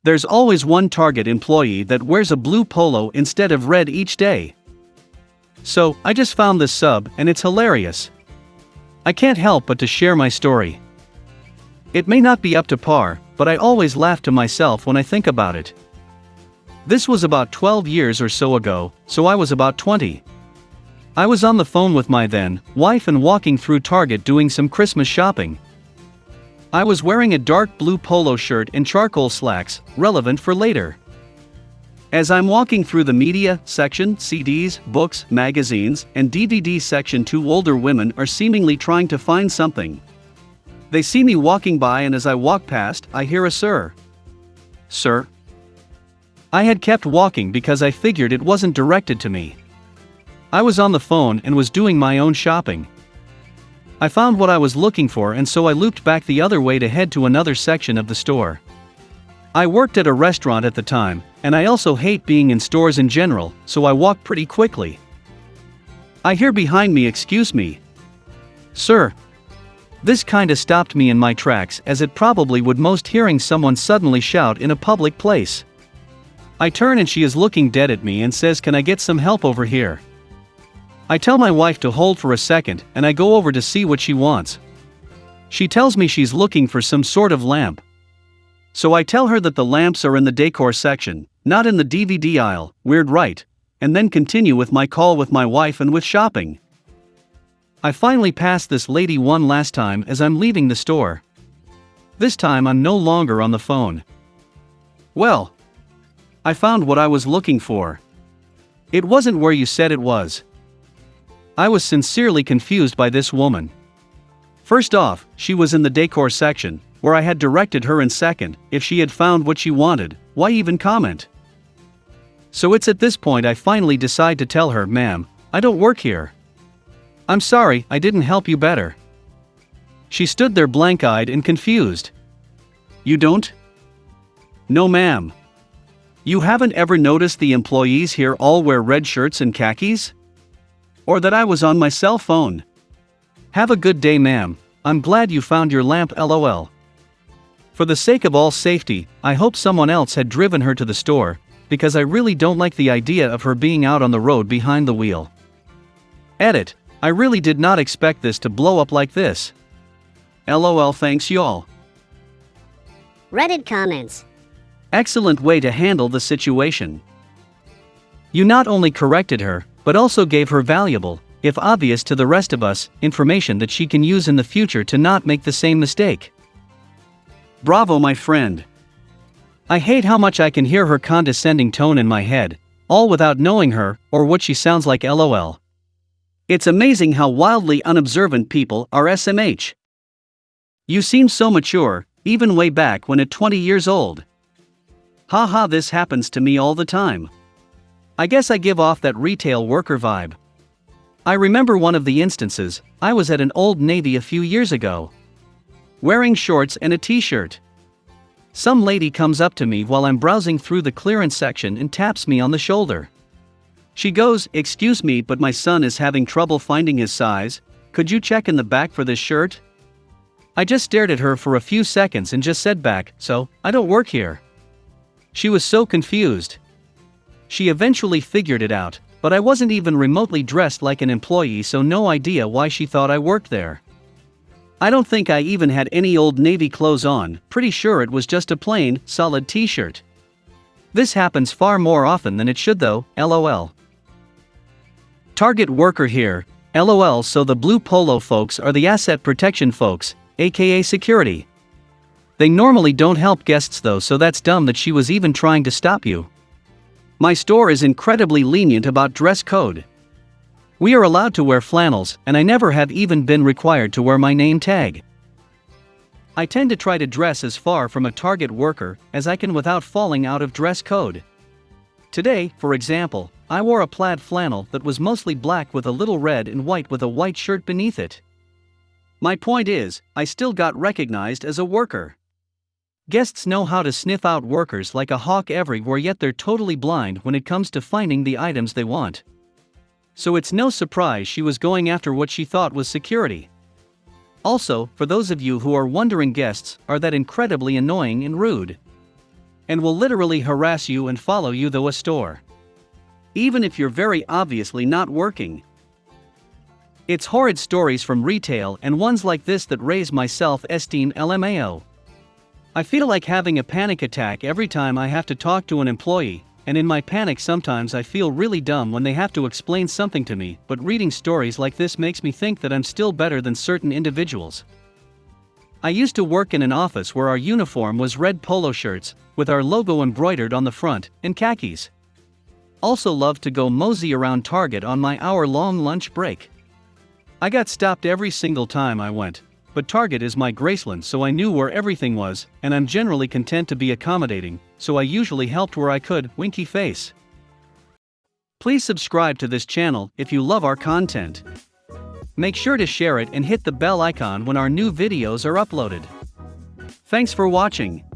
There's always one Target employee that wears a blue polo instead of red each day. So, I just found this sub and it's hilarious. I can't help but to share my story. It may not be up to par, but I always laugh to myself when I think about it. This was about 12 years or so ago, so I was about 20. I was on the phone with my then wife and walking through Target doing some Christmas shopping. I was wearing a dark blue polo shirt and charcoal slacks, relevant for later. As I'm walking through the media section, CDs, books, magazines, and DVD section, two older women are seemingly trying to find something. They see me walking by, and as I walk past, I hear a "Sir." Sir? I had kept walking because I figured it wasn't directed to me. I was on the phone and was doing my own shopping. I found what I was looking for, and so I looped back the other way to head to another section of the store. I worked at a restaurant at the time, and I also hate being in stores in general, so I walked pretty quickly. I hear behind me, "Excuse me, sir." This kinda stopped me in my tracks, as it probably would most hearing someone suddenly shout in a public place. I turn and she is looking dead at me and says, "Can I get some help over here?" I tell my wife to hold for a second, and I go over to see what she wants. She tells me she's looking for some sort of lamp. So I tell her that the lamps are in the decor section, not in the DVD aisle. Weird, right? And then continue with my call with my wife and with shopping. I finally pass this lady one last time as I'm leaving the store. This time I'm no longer on the phone. Well, I found what I was looking for. It wasn't where you said it was. I was sincerely confused by this woman. First off, she was in the decor section, where I had directed her, and second, if she had found what she wanted, why even comment? So it's at this point I finally decide to tell her, "Ma'am, I don't work here. I'm sorry, I didn't help you better." She stood there blank-eyed and confused. "You don't?" "No, ma'am. You haven't ever noticed the employees here all wear red shirts and khakis? Or that I was on my cell phone? Have a good day, ma'am. I'm glad you found your lamp, LOL." For the sake of all safety, I hope someone else had driven her to the store, because I really don't like the idea of her being out on the road behind the wheel. Edit. I really did not expect this to blow up like this. LOL, thanks y'all. Reddit comments. Excellent way to handle the situation. You not only corrected her, but also gave her valuable, if obvious to the rest of us, information that she can use in the future to not make the same mistake. Bravo, my friend. I hate how much I can hear her condescending tone in my head, all without knowing her, or what she sounds like, LOL. It's amazing how wildly unobservant people are SMH. You seem so mature, even way back when at 20 years old. Haha, this happens to me all the time. I guess I give off that retail worker vibe. I remember one of the instances. I was at an Old Navy a few years ago, wearing shorts and a t-shirt. Some lady comes up to me while I'm browsing through the clearance section and taps me on the shoulder. She goes, "Excuse me, but my son is having trouble finding his size. Could you check in the back for this shirt?" I just stared at her for a few seconds and just said back, "So, I don't work here." She was so confused. She eventually figured it out, but I wasn't even remotely dressed like an employee, so no idea why she thought I worked there. I don't think I even had any Old Navy clothes on, pretty sure it was just a plain, solid t-shirt. This happens far more often than it should though, LOL. Target worker here, LOL. So the blue polo folks are the asset protection folks, aka security. They normally don't help guests though, so that's dumb that she was even trying to stop you. My store is incredibly lenient about dress code. We are allowed to wear flannels, and I never have even been required to wear my name tag. I tend to try to dress as far from a Target worker as I can without falling out of dress code. Today, for example, I wore a plaid flannel that was mostly black with a little red and white with a white shirt beneath it. My point is, I still got recognized as a worker. Guests know how to sniff out workers like a hawk everywhere, yet they're totally blind when it comes to finding the items they want. So it's no surprise she was going after what she thought was security. Also, for those of you who are wondering, guests are that incredibly annoying and rude. and will literally harass you and follow you to a store. Even if you're very obviously not working. It's horrid stories from retail and ones like this that raise my self-esteem LMAO. I feel like having a panic attack every time I have to talk to an employee, and in my panic sometimes I feel really dumb when they have to explain something to me, but reading stories like this makes me think that I'm still better than certain individuals. I used to work in an office where our uniform was red polo shirts, with our logo embroidered on the front, and khakis. Also loved to go mosey around Target on my hour-long lunch break. I got stopped every single time I went, but Target is my Graceland, so I knew where everything was, and I'm generally content to be accommodating, so I usually helped where I could, winky face. Please subscribe to this channel if you love our content. Make sure to share it and hit the bell icon when our new videos are uploaded. Thanks for watching.